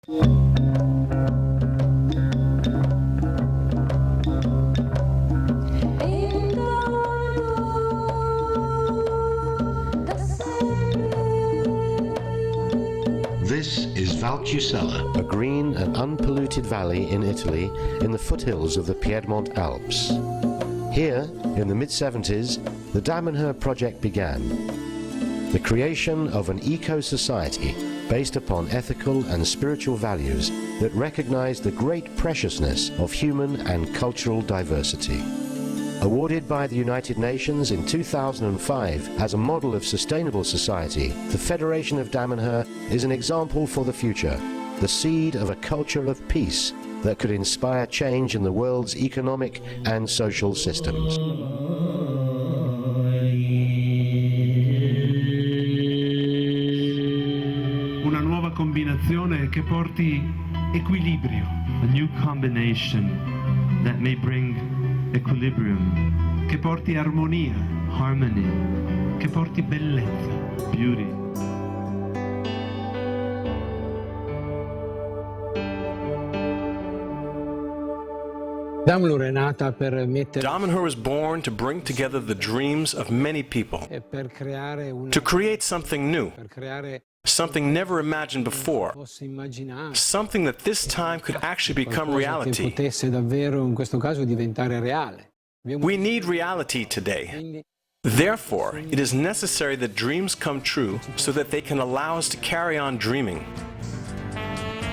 This is Valcusella, a green and unpolluted valley in Italy in the foothills of the Piedmont Alps. Here, in the mid-70s, the Damanhur project began. The creation of an eco-society based upon ethical and spiritual values that recognize the great preciousness of human and cultural diversity. Awarded by the United Nations in 2005 as a model of sustainable society, the Federation of Damanhur is an example for the future, the seed of a culture of peace that could inspire change in the world's economic and social systems. Una nuova combinazione che porti equilibrio. A new combination that may bring equilibrium, che porti armonia, harmony, che porti bellezza, beauty. Damanhur was born to bring together the dreams of many people, to create something new, something never imagined before, something that this time could actually become reality. We need reality today. Therefore, it is necessary that dreams come true so that they can allow us to carry on dreaming.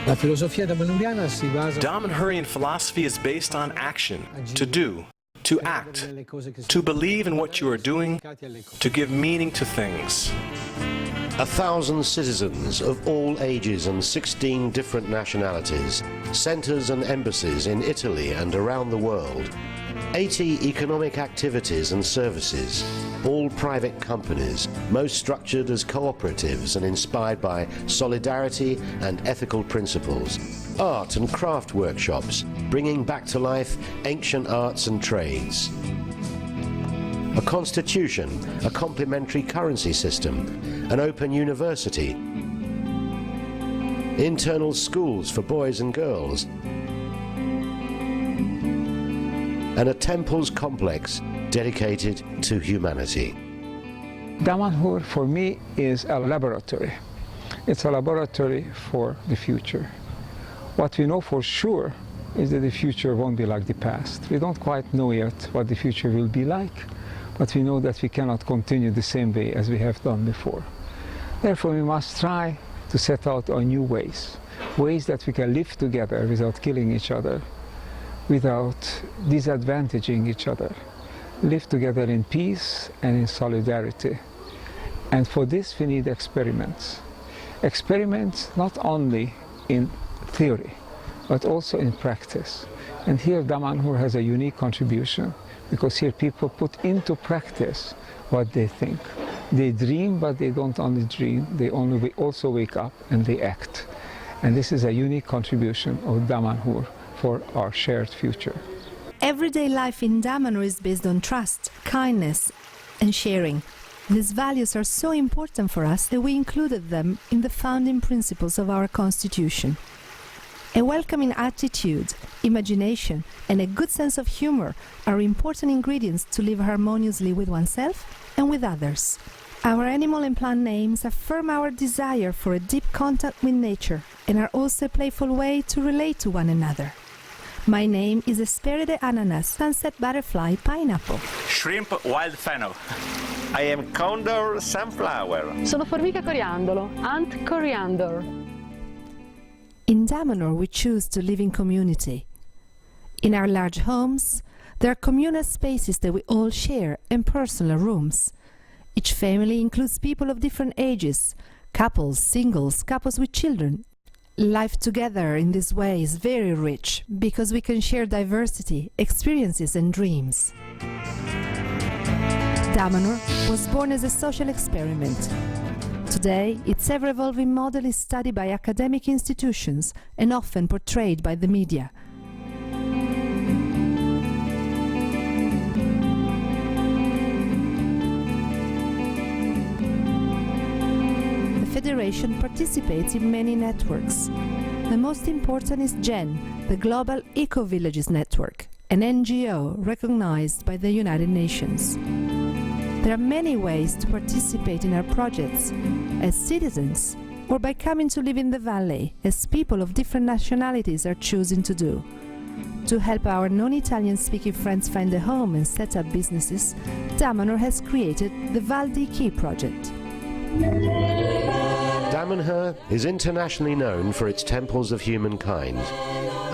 Damanhurian philosophy is based on action, to do, to act, to believe in what you are doing, to give meaning to things. 1,000 citizens of all ages and 16 different nationalities, centers and embassies in Italy and around the world, 80 economic activities and services, all private companies, most structured as cooperatives and inspired by solidarity and ethical principles, art and craft workshops, bringing back to life ancient arts and trades. A constitution, a complementary currency system, an open university, internal schools for boys and girls, and a temples complex dedicated to humanity. Damanhur for me is a laboratory. It's a laboratory for the future. What we know for sure is that the future won't be like the past. We don't quite know yet what the future will be like, but we know that we cannot continue the same way as we have done before. Therefore, we must try to set out on new ways, ways that we can live together without killing each other, without disadvantaging each other, live together in peace and in solidarity. And for this we need experiments. Experiments not only in theory, but also in practice. And here Damanhur has a unique contribution, because here people put into practice what they think. They dream, but they don't only dream, they also wake up and they act. And this is a unique contribution of Damanhur for our shared future. Everyday life in Damanhur is based on trust, kindness and sharing. These values are so important for us that we included them in the founding principles of our Constitution. A welcoming attitude, imagination and a good sense of humor are important ingredients to live harmoniously with oneself and with others. Our animal and plant names affirm our desire for a deep contact with nature and are also a playful way to relate to one another. My name is Esperide ananas, sunset butterfly, pineapple. Shrimp wild fennel. I am condor sunflower. Sono formica coriandolo, ant coriander. In Damanhur we choose to live in community. In our large homes, there are communal spaces that we all share and personal rooms. Each family includes people of different ages, couples, singles, couples with children. Life together in this way is very rich because we can share diversity, experiences and dreams. Damanhur was born as a social experiment. Today, its ever-evolving model is studied by academic institutions and often portrayed by the media. The Federation participates in many networks. The most important is GEN, the Global Eco-Villages Network, an NGO recognized by the United Nations. There are many ways to participate in our projects as citizens or by coming to live in the valley, as people of different nationalities are choosing to do. To help our non-Italian speaking friends find a home and set up businesses, Damanhur has created the Val di Chi project. Damanhur is internationally known for its temples of humankind,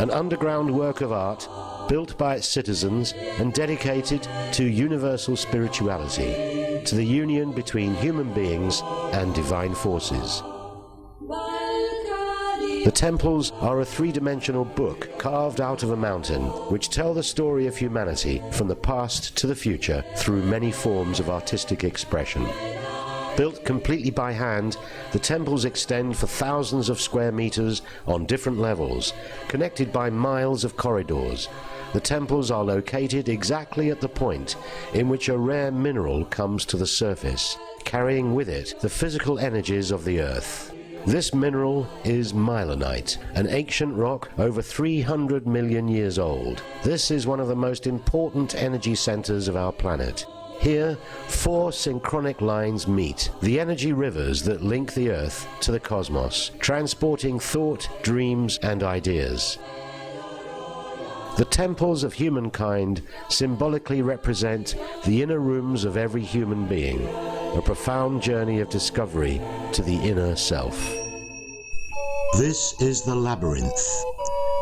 an underground work of art built by its citizens and dedicated to universal spirituality, to the union between human beings and divine forces. The temples are a three-dimensional book carved out of a mountain, which tell the story of humanity from the past to the future through many forms of artistic expression. Built completely by hand, the temples extend for thousands of square meters on different levels, connected by miles of corridors. The temples are located exactly at the point in which a rare mineral comes to the surface, carrying with it the physical energies of the earth. This mineral is myelinite, an ancient rock over 300 million years old. This is one of the most important energy centers of our planet. Here, 4 synchronic lines meet, the energy rivers that link the Earth to the cosmos, transporting thought, dreams, and ideas. The temples of humankind symbolically represent the inner rooms of every human being, a profound journey of discovery to the inner self. This is the labyrinth.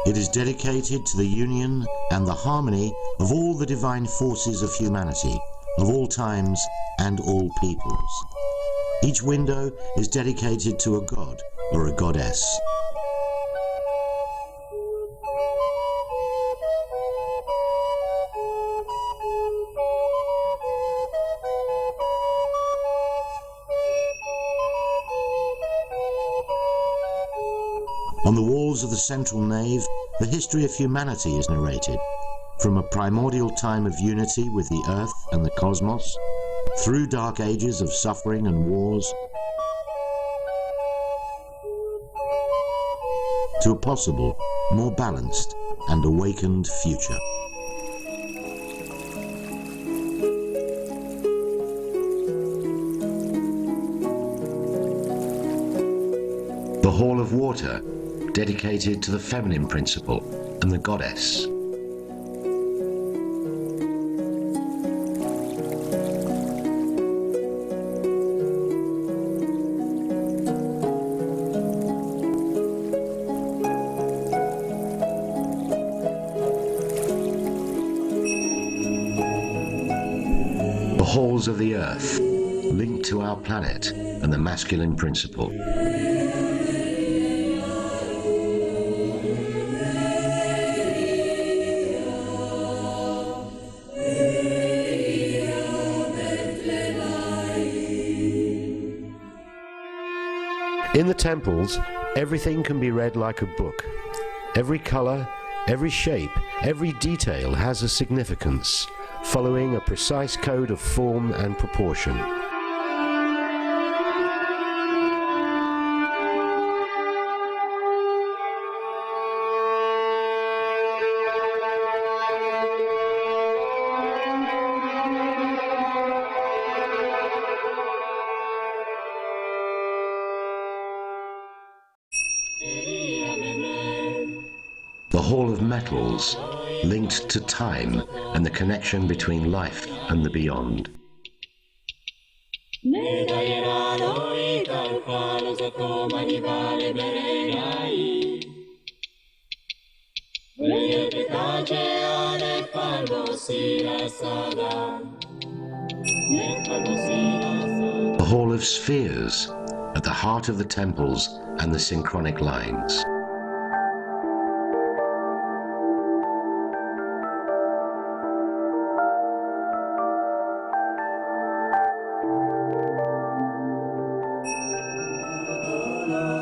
It is dedicated to the union and the harmony of all the divine forces of humanity, of all times and all peoples. Each window is dedicated to a god or a goddess. On the walls of the central nave, the history of humanity is narrated, from a primordial time of unity with the earth and the cosmos, through dark ages of suffering and wars, to a possible, more balanced and awakened future. The Hall of Water, dedicated to the feminine principle and the goddess. The halls of the earth, linked to our planet and the masculine principle. In the temples, everything can be read like a book. Every color, every shape, every detail has a significance, following a precise code of form and proportion. The Hall of Metals, linked to time and the connection between life and the beyond. The Hall of Spheres, at the heart of the temples and the synchronic lines.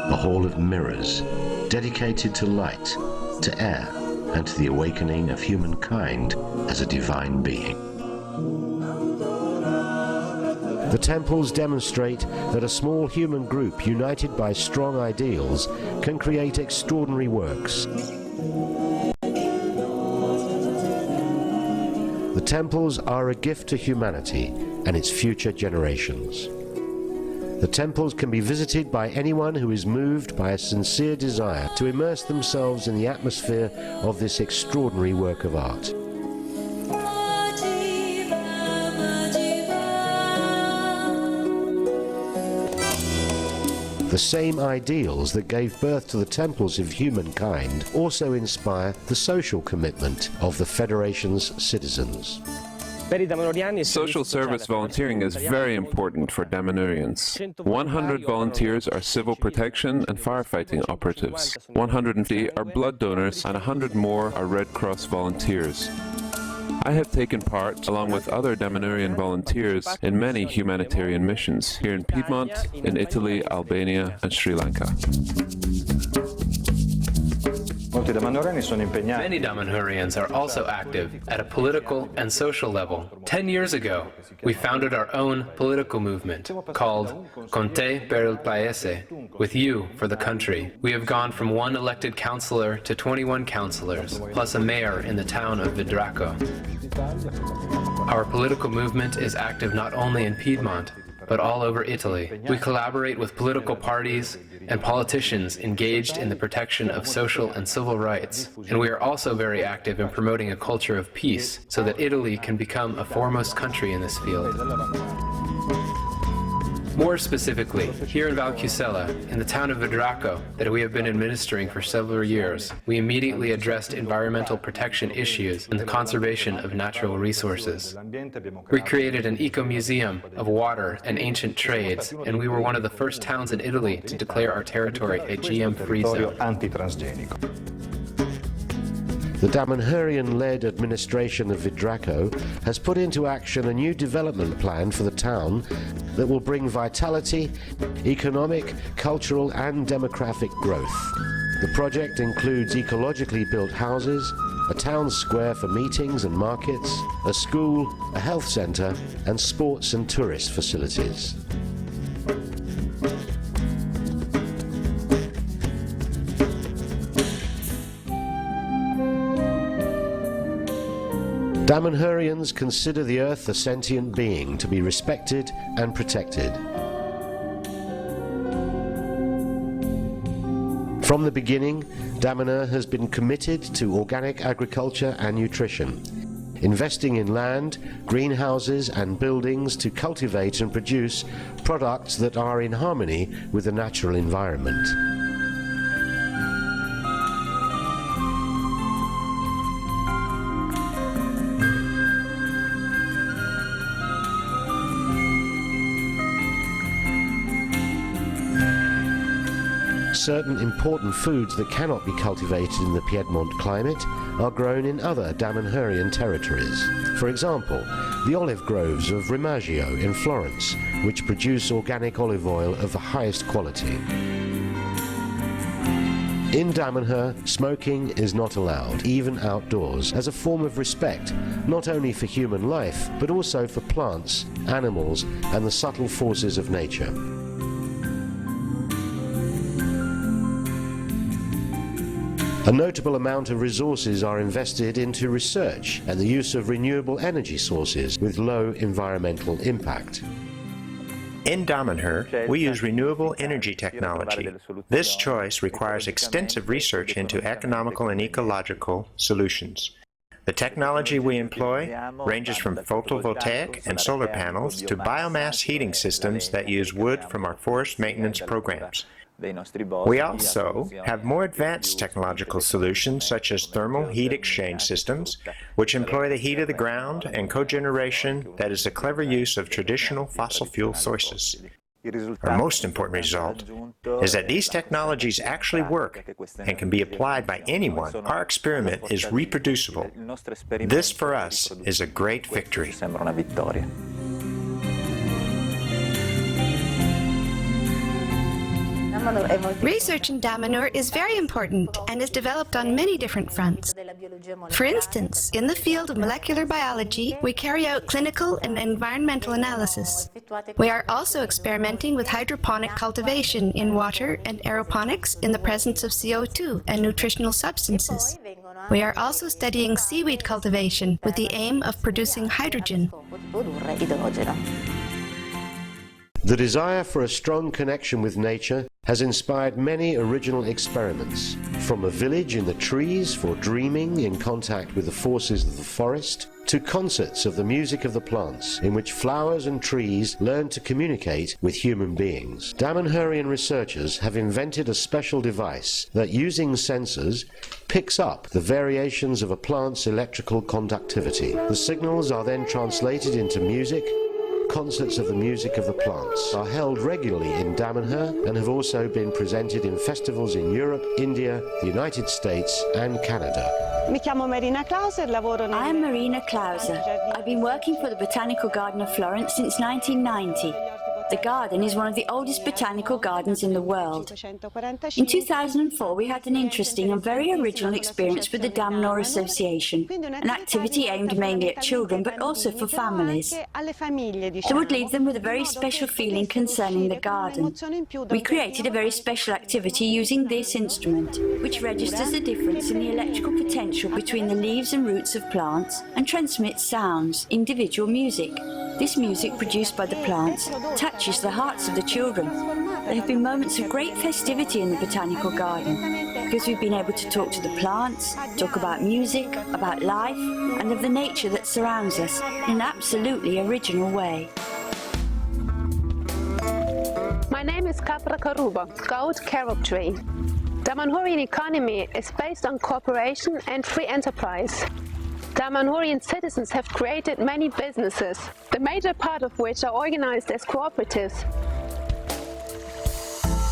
The Hall of Mirrors, dedicated to light, to air, and to the awakening of humankind as a divine being. The temples demonstrate that a small human group united by strong ideals can create extraordinary works. The temples are a gift to humanity and its future generations. The temples can be visited by anyone who is moved by a sincere desire to immerse themselves in the atmosphere of this extraordinary work of art. The same ideals that gave birth to the temples of humankind also inspire the social commitment of the Federation's citizens. Social service volunteering is very important for Damanhurians. 100 volunteers are civil protection and firefighting operatives. 150 are blood donors and 100 more are Red Cross volunteers. I have taken part, along with other Damanhurian volunteers, in many humanitarian missions here in Piedmont, in Italy, Albania, and Sri Lanka. Many Damanhurians are also active at a political and social level. 10 years ago, we founded our own political movement called Con te per il Paese, with you for the country. We have gone from 1 elected councillor to 21 councillors, plus a mayor in the town of Vidraco. Our political movement is active not only in Piedmont, but all over Italy. We collaborate with political parties and politicians engaged in the protection of social and civil rights. And we are also very active in promoting a culture of peace so that Italy can become a foremost country in this field. More specifically, here in Valcusella, in the town of Vidraco, that we have been administering for several years, we immediately addressed environmental protection issues and the conservation of natural resources. We created an eco-museum of water and ancient trades, and we were one of the first towns in Italy to declare our territory a GM-free zone. The Damanhurian-led administration of Vidraco has put into action a new development plan for the town that will bring vitality, economic, cultural and demographic growth. The project includes ecologically built houses, a town square for meetings and markets, a school, a health centre and sports and tourist facilities. Damanhurians consider the earth a sentient being to be respected and protected. From the beginning, Damanhur has been committed to organic agriculture and nutrition, investing in land, greenhouses and buildings to cultivate and produce products that are in harmony with the natural environment. Certain important foods that cannot be cultivated in the Piedmont climate are grown in other Damanhurian territories. For example, the olive groves of Rimaggio in Florence, which produce organic olive oil of the highest quality. In Damanhur, smoking is not allowed, even outdoors, as a form of respect, not only for human life, but also for plants, animals, and the subtle forces of nature. A notable amount of resources are invested into research and the use of renewable energy sources with low environmental impact. In Damanhur, we use renewable energy technology. This choice requires extensive research into economical and ecological solutions. The technology we employ ranges from photovoltaic and solar panels to biomass heating systems that use wood from our forest maintenance programs. We also have more advanced technological solutions such as thermal heat exchange systems, which employ the heat of the ground and cogeneration that is a clever use of traditional fossil fuel sources. Our most important result is that these technologies actually work and can be applied by anyone. Our experiment is reproducible. This, for us, is a great victory. Research in Damanhur is very important and is developed on many different fronts. For instance, in the field of molecular biology, we carry out clinical and environmental analysis. We are also experimenting with hydroponic cultivation in water and aeroponics in the presence of CO2 and nutritional substances. We are also studying seaweed cultivation with the aim of producing hydrogen. The desire for a strong connection with nature has inspired many original experiments, from a village in the trees for dreaming in contact with the forces of the forest, to concerts of the music of the plants, in which flowers and trees learn to communicate with human beings. Damanhurian researchers have invented a special device that, using sensors, picks up the variations of a plant's electrical conductivity. The signals are then translated into music. Concerts of the music of the plants are held regularly in Damanhur and have also been presented in festivals in Europe, India, the United States and Canada. I am Marina Clauser. I've been working for the Botanical Garden of Florence since 1990. The garden is one of the oldest botanical gardens in the world. In 2004, we had an interesting and very original experience with the Damanhur Association, an activity aimed mainly at children but also for families. It would leave them with a very special feeling concerning the garden. We created a very special activity using this instrument, which registers the difference in the electrical potential between the leaves and roots of plants and transmits sounds, individual music. This music produced by the plants touches the hearts of the children. There have been moments of great festivity in the botanical garden because we've been able to talk to the plants, talk about music, about life, and of the nature that surrounds us in an absolutely original way. My name is Kapra Karuba, goat carob tree. Damanhurian economy is based on cooperation and free enterprise. Damanhurian citizens have created many businesses, the major part of which are organized as cooperatives.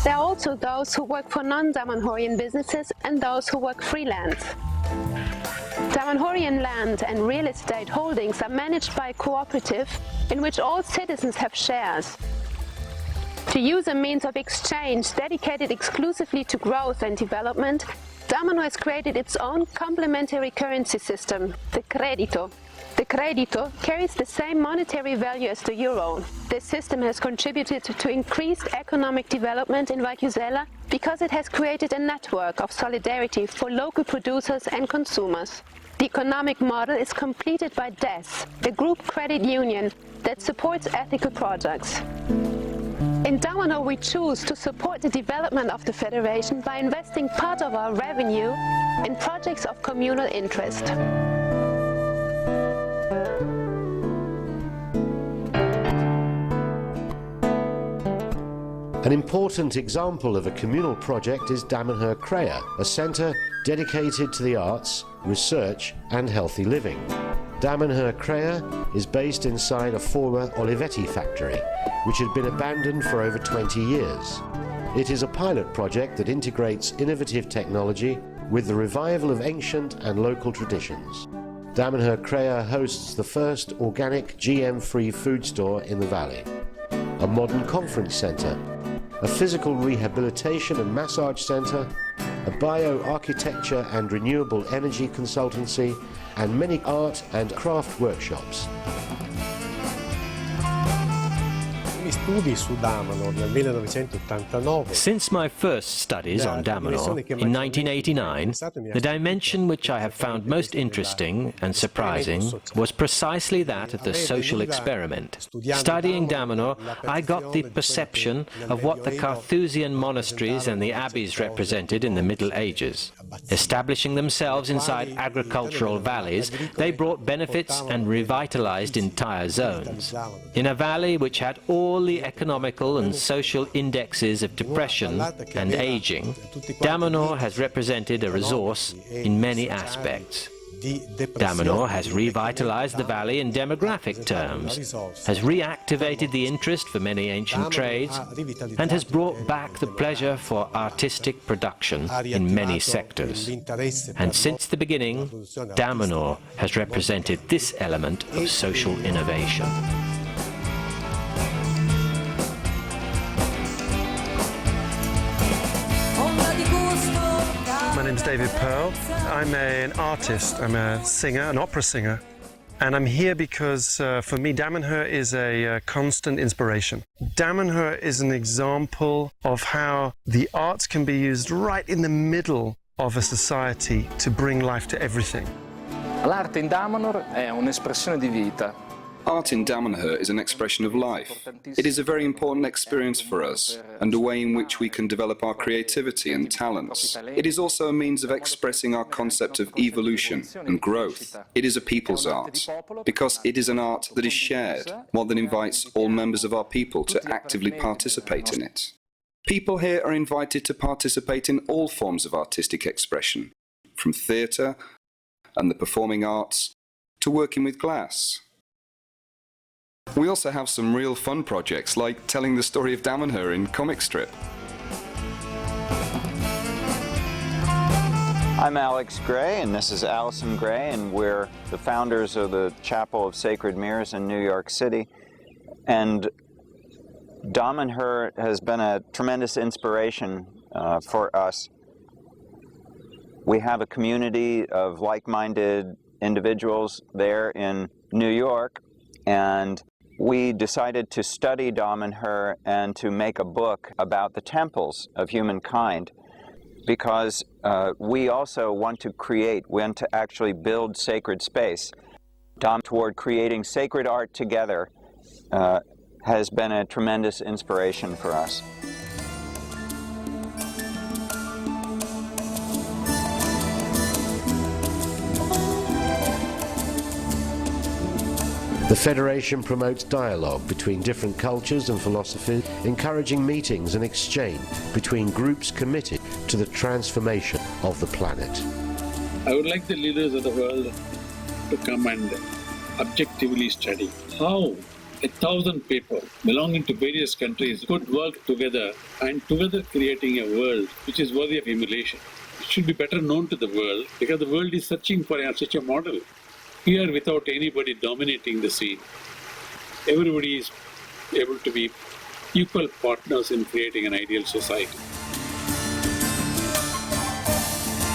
There are also those who work for non-Damanhurian businesses and those who work freelance. Damanhurian land and real estate holdings are managed by a cooperative in which all citizens have shares. To use a means of exchange dedicated exclusively to growth and development, Damanhur has created its own complementary currency system, the credito. The credito carries the same monetary value as the euro. This system has contributed to increased economic development in Valkyusela because it has created a network of solidarity for local producers and consumers. The economic model is completed by DES, a group credit union that supports ethical projects. In Damanhur, we choose to support the development of the Federation by investing part of our revenue in projects of communal interest. An important example of a communal project is Damanhur Crea, a centre dedicated to the arts, research and healthy living. Damanhur Crea is based inside a former Olivetti factory, which had been abandoned for over 20 years. It is a pilot project that integrates innovative technology with the revival of ancient and local traditions. Damanhur Crea hosts the first organic GM-free food store in the valley, a modern conference centre, a physical rehabilitation and massage centre, a bioarchitecture and renewable energy consultancy, and many art and craft workshops. Since my first studies on Damanhur in 1989, the dimension which I have found most interesting and surprising was precisely that of the social experiment. Studying Damanhur, I got the perception of what the Carthusian monasteries and the abbeys represented in the Middle Ages. Establishing themselves inside agricultural valleys, they brought benefits and revitalized entire zones. In a valley which had all the economical and social indexes of depression and aging, Damanhur has represented a resource in many aspects. Damanhur has revitalized the valley in demographic terms, has reactivated the interest for many ancient trades, and has brought back the pleasure for artistic production in many sectors. And since the beginning, Damanhur has represented this element of social innovation. name's David Pearl. I'm an artist. I'm a singer, an opera singer. And I'm here because, for me, Damanhur is a constant inspiration. Damanhur is an example of how the arts can be used right in the middle of a society to bring life to everything. L'arte in Damanhur è un'espressione di vita. Art in Damanhur is an expression of life. It is a very important experience for us, and a way in which we can develop our creativity and talents. It is also a means of expressing our concept of evolution and growth. It is a people's art, because it is an art that is shared, one that invites all members of our people to actively participate in it. People here are invited to participate in all forms of artistic expression, from theatre and the performing arts to working with glass. We also have some real fun projects, like telling the story of Damanhur in comic strip. I'm Alex Gray, and this is Allison Gray, and we're the founders of the Chapel of Sacred Mirrors in New York City. And Damanhur has been a tremendous inspiration for us. We have a community of like-minded individuals there in New York, and we decided to study Damanhur and to make a book about the temples of humankind, because we also want to actually build sacred space. Toward creating sacred art together has been a tremendous inspiration for us. The Federation promotes dialogue between different cultures and philosophies, encouraging meetings and exchange between groups committed to the transformation of the planet. I would like the leaders of the world to come and objectively study how 1,000 people belonging to various countries could work together and together creating a world which is worthy of emulation. It should be better known to the world, because the world is searching for such a model. Here, without anybody dominating the scene, everybody is able to be equal partners in creating an ideal society.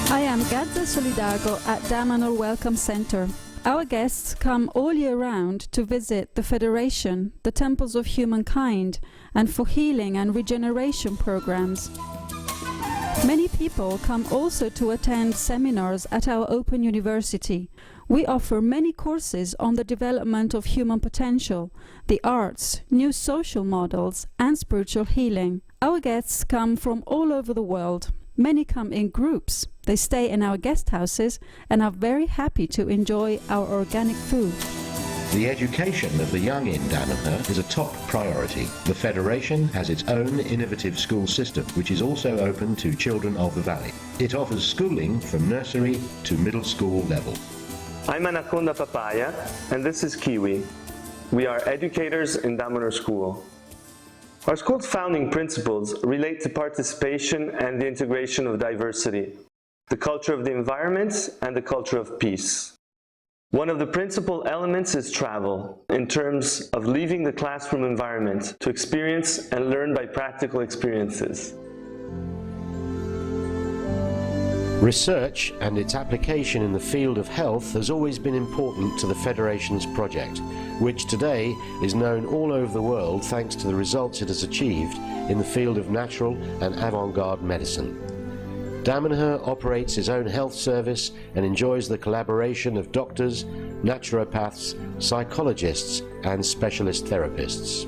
I am Gazza Solidago at Damanhur Welcome Center. Our guests come all year round to visit the Federation, the temples of humankind, and for healing and regeneration programs. Many people come also to attend seminars at our Open University. We offer many courses on the development of human potential, the arts, new social models, and spiritual healing. Our guests come from all over the world. Many come in groups. They stay in our guest houses and are very happy to enjoy our organic food. The education of the young in Damanhur is a top priority. The Federation has its own innovative school system, which is also open to children of the valley. It offers schooling from nursery to middle school level. I'm Anaconda Papaya, and this is Kiwi. We are educators in Damanhur School. Our school's founding principles relate to participation and the integration of diversity, the culture of the environment, and the culture of peace. One of the principal elements is travel, in terms of leaving the classroom environment to experience and learn by practical experiences. Research and its application in the field of health has always been important to the Federation's project, which today is known all over the world thanks to the results it has achieved in the field of natural and avant-garde medicine. Damanhur operates its own health service and enjoys the collaboration of doctors, naturopaths, psychologists and specialist therapists.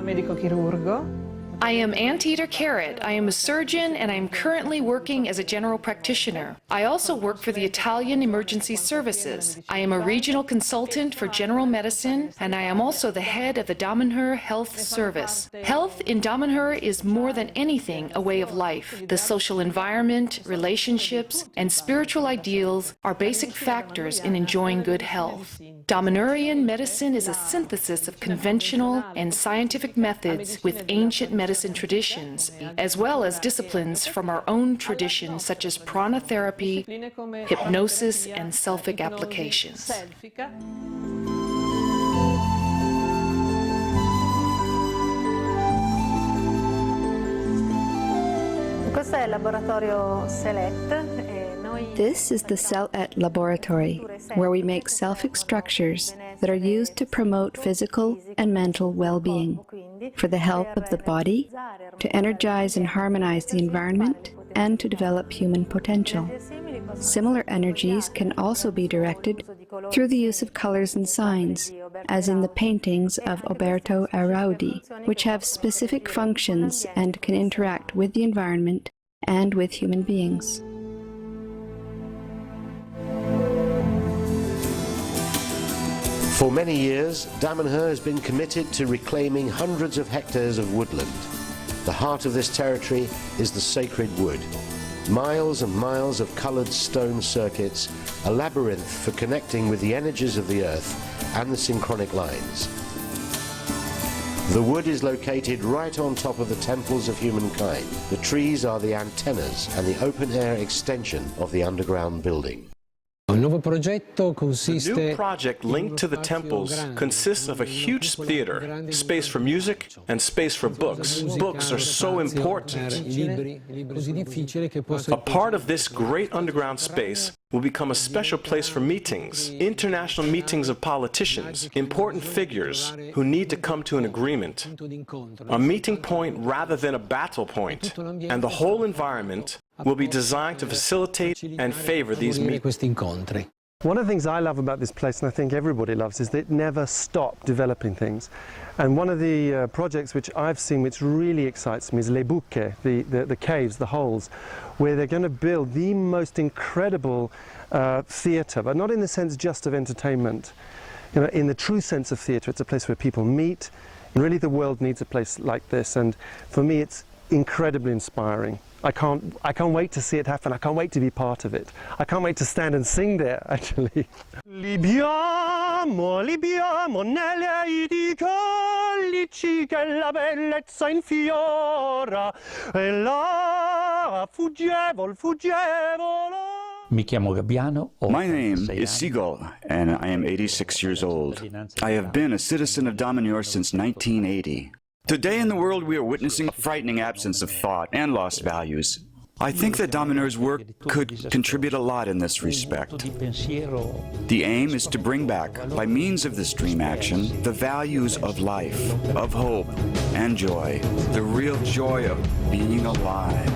Medico chirurgo. I am Anteater Carrot. I am a surgeon and I am currently working as a general practitioner. I also work for the Italian Emergency Services. I am a regional consultant for general medicine and I am also the head of the Damanhur Health Service. Health in Damanhur is more than anything a way of life. The social environment, relationships, and spiritual ideals are basic factors in enjoying good health. Damanhurian medicine is a synthesis of conventional and scientific methods with ancient medicine traditions, as well as disciplines from our own traditions such as prana therapy, hypnosis, and selfic applications. This is the Cell-Et laboratory, where we make selfic structures that are used to promote physical and mental well-being, for the health of the body, to energize and harmonize the environment, and to develop human potential. Similar energies can also be directed through the use of colors and signs, as in the paintings of Oberto Araudi, which have specific functions and can interact with the environment and with human beings. For many years, Damanhur has been committed to reclaiming hundreds of hectares of woodland. The heart of this territory is the sacred wood. Miles and miles of coloured stone circuits, a labyrinth for connecting with the energies of the earth and the synchronic lines. The wood is located right on top of the temples of humankind. The trees are the antennas and the open-air extension of the underground building. The new project linked to the temples consists of a huge theater, space for music, and space for books. Books are so important. A part of this great underground space will become a special place for meetings, international meetings of politicians, important figures who need to come to an agreement. A meeting point rather than a battle point, and the whole environment will be designed to facilitate and favor these meetings. One of the things I love about this place, and I think everybody loves, is that it never stopped developing things. And one of the projects which I've seen which really excites me is Les Bouquets, the caves, the holes, where they're going to build the most incredible theatre, but not in the sense just of entertainment. You know, in the true sense of theatre, it's a place where people meet, and really the world needs a place like this. And for me, it's incredibly inspiring. I can't wait to see it happen. I can't wait to be part of it. I can't wait to stand and sing there, actually. Libiamo, libiamo nelle idi collici che la bellezza infiora e là fuggevol, fuggevolo. My name is Seagull, and I am 86 years old. I have been a citizen of Damanhur since 1980. Today in the world we are witnessing a frightening absence of thought and lost values. I think that Damanhur's work could contribute a lot in this respect. The aim is to bring back, by means of this dream action, the values of life, of hope and joy, the real joy of being alive.